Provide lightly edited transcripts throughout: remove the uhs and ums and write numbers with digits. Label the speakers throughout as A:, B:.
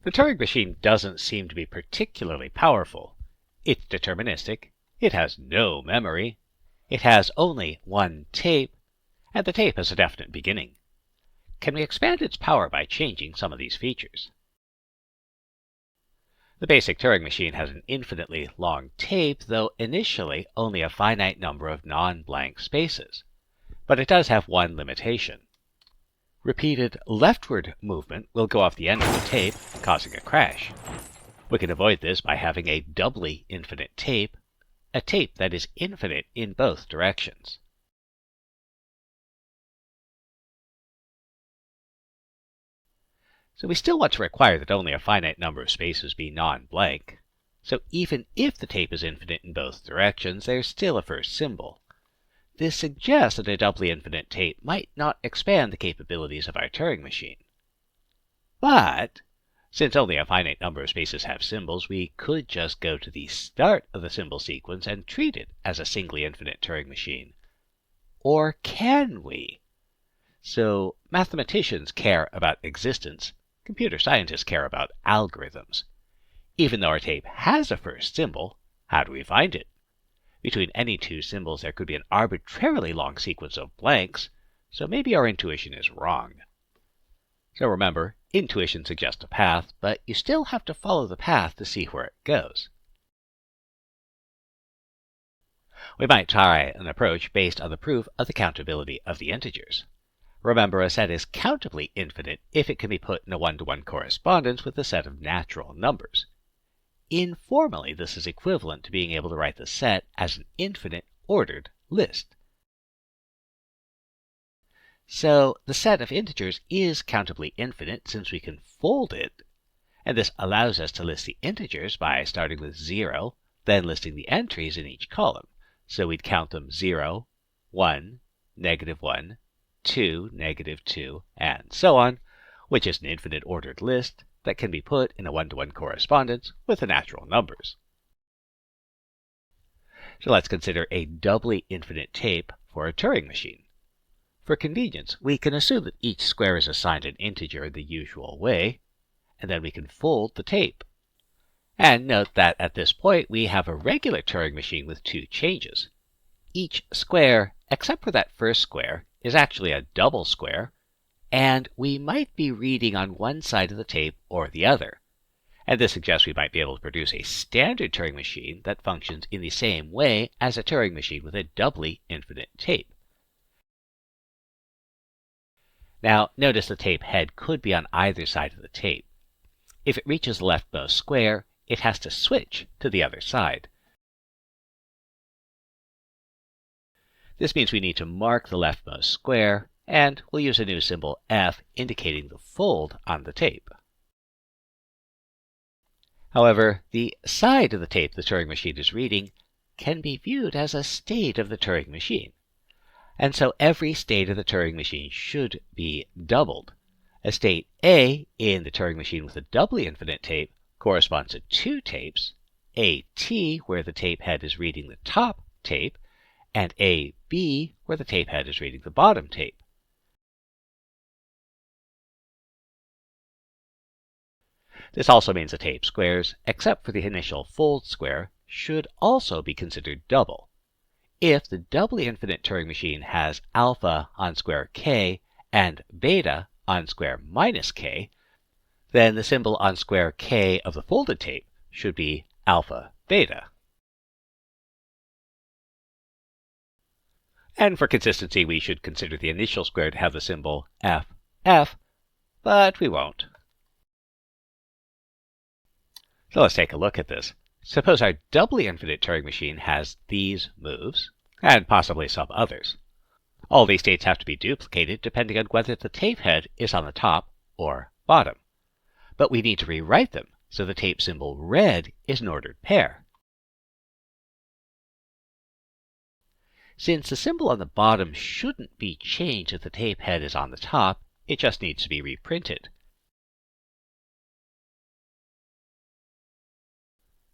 A: The Turing machine doesn't seem to be particularly powerful. It's deterministic, it has no memory, it has only one tape, and the tape has a definite beginning. Can we expand its power by changing some of these features? The basic Turing machine has an infinitely long tape, though initially only a finite number of non-blank spaces. But it does have one limitation. Repeated leftward movement will go off the end of the tape, causing a crash. We can avoid this by having a doubly infinite tape, a tape that is infinite in both directions. So we still want to require that only a finite number of spaces be non-blank. So even if the tape is infinite in both directions, there's still a first symbol. This suggests that a doubly infinite tape might not expand the capabilities of our Turing machine. But since only a finite number of spaces have symbols, we could just go to the start of the symbol sequence and treat it as a singly infinite Turing machine. Or can we? So mathematicians care about existence, computer scientists care about algorithms. Even though our tape has a first symbol, how do we find it? Between any two symbols there could be an arbitrarily long sequence of blanks, so maybe our intuition is wrong. So remember, intuition suggests a path, but you still have to follow the path to see where it goes. We might try an approach based on the proof of the countability of the integers. Remember, a set is countably infinite if it can be put in a one-to-one correspondence with a set of natural numbers. Informally, this is equivalent to being able to write the set as an infinite ordered list. So the set of integers is countably infinite since we can fold it, and this allows us to list the integers by starting with 0, then listing the entries in each column. So we'd count them 0, 1, -1, 2, -2, and so on, which is an infinite ordered list that can be put in a one-to-one correspondence with the natural numbers. So let's consider a doubly infinite tape for a Turing machine. For convenience, we can assume that each square is assigned an integer the usual way, and then we can fold the tape. And note that at this point we have a regular Turing machine with two changes. Each square, except for that first square, is actually a double square, and we might be reading on one side of the tape or the other. And this suggests we might be able to produce a standard Turing machine that functions in the same way as a Turing machine with a doubly infinite tape. Now, notice the tape head could be on either side of the tape. If it reaches the leftmost square, it has to switch to the other side. This means we need to mark the leftmost square, and we'll use a new symbol F indicating the fold on the tape. However, the side of the tape the Turing machine is reading can be viewed as a state of the Turing machine. And so every state of the Turing machine should be doubled. A state A in the Turing machine with a doubly infinite tape corresponds to two tapes, AT where the tape head is reading the top tape, and AB where the tape head is reading the bottom tape. This also means the tape squares, except for the initial fold square, should also be considered double. If the doubly infinite Turing machine has alpha on square k and beta on square minus k, then the symbol on square k of the folded tape should be alpha beta. And for consistency, we should consider the initial square to have the symbol FF, but we won't. So let's take a look at this. Suppose our doubly infinite Turing machine has these moves, and possibly some others. All these states have to be duplicated depending on whether the tape head is on the top or bottom. But we need to rewrite them, so the tape symbol red is an ordered pair. Since the symbol on the bottom shouldn't be changed if the tape head is on the top, it just needs to be reprinted.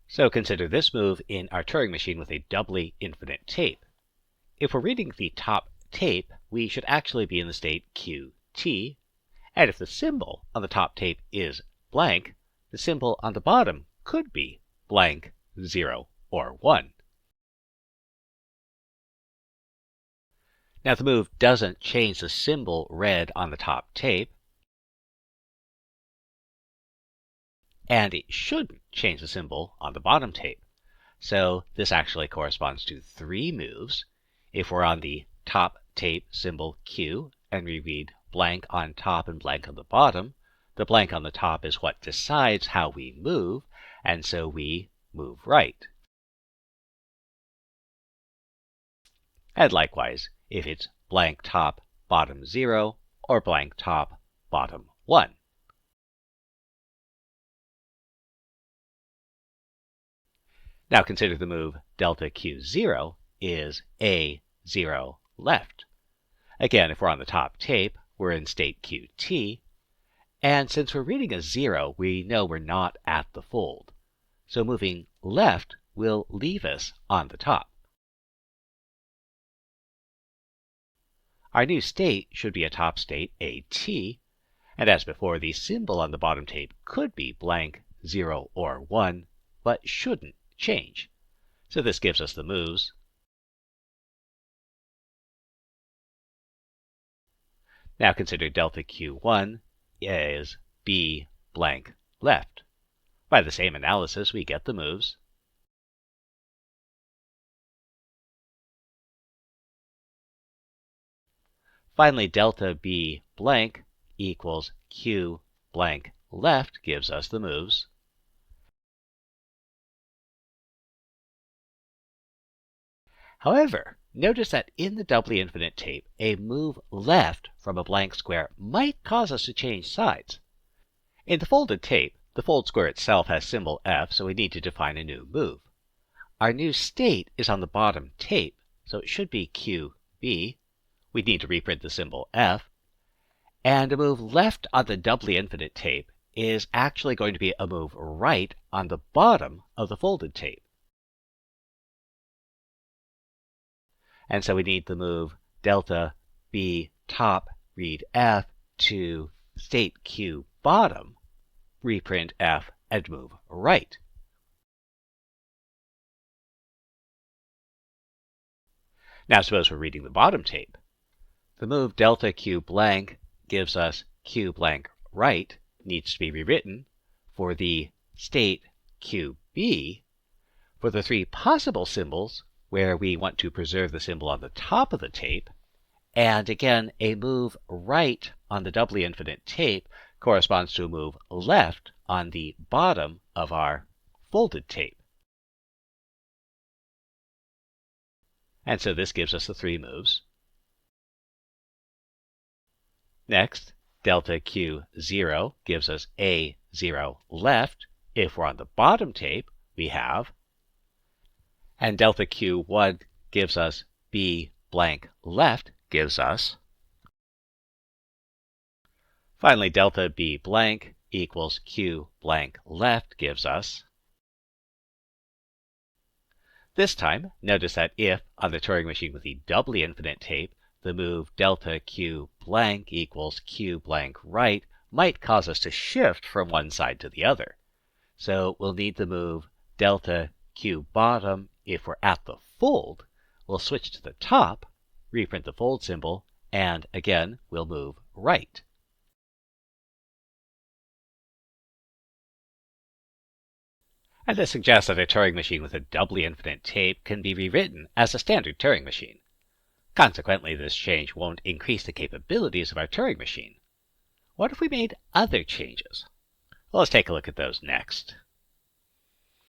A: So consider this move in our Turing machine with a doubly infinite tape. If we're reading the top tape, we should actually be in the state QT, and if the symbol on the top tape is blank, the symbol on the bottom could be blank, 0, or 1. Now the move doesn't change the symbol read on the top tape, and it shouldn't change the symbol on the bottom tape. So this actually corresponds to 3 moves. If we're on the top tape symbol Q and we read blank on top and blank on the bottom, the blank on the top is what decides how we move, and so we move right. And likewise, if it's blank top, bottom 0, or blank top, bottom 1. Now consider the move delta Q0 is A0 left. Again, if we're on the top tape, we're in state QT, and since we're reading a 0, we know we're not at the fold. So moving left will leave us on the top. Our new state should be a top state AT, and as before, the symbol on the bottom tape could be blank, 0, or 1, but shouldn't change. So this gives us the moves. Now consider delta Q1 is B blank left. By the same analysis, we get the moves. Finally, delta B blank equals Q blank left gives us the moves. However, notice that in the doubly infinite tape, a move left from a blank square might cause us to change sides. In the folded tape, the fold square itself has symbol F, so we need to define a new move. Our new state is on the bottom tape, so it should be QB. We need to reprint the symbol F. And a move left on the doubly infinite tape is actually going to be a move right on the bottom of the folded tape. And so we need the move delta B top read F to state Q bottom, reprint F, and move right. Now suppose we're reading the bottom tape. The move delta Q blank gives us Q blank right needs to be rewritten for the state QB for the 3 possible symbols where we want to preserve the symbol on the top of the tape, and again, a move right on the doubly infinite tape corresponds to a move left on the bottom of our folded tape. And so this gives us the 3 moves. Next, delta Q0 gives us A0 left. If we're on the bottom tape, we have, and delta Q1 gives us B blank left gives us. Finally, delta B blank equals Q blank left gives us. This time, notice that if, on the Turing machine with the doubly infinite tape, the move delta Q blank equals Q blank right might cause us to shift from one side to the other. So we'll need the move delta Q bottom. If we're at the fold, we'll switch to the top, reprint the fold symbol, and again, we'll move right. And this suggests that a Turing machine with a doubly infinite tape can be rewritten as a standard Turing machine. Consequently, this change won't increase the capabilities of our Turing machine. What if we made other changes? Well, let's take a look at those next.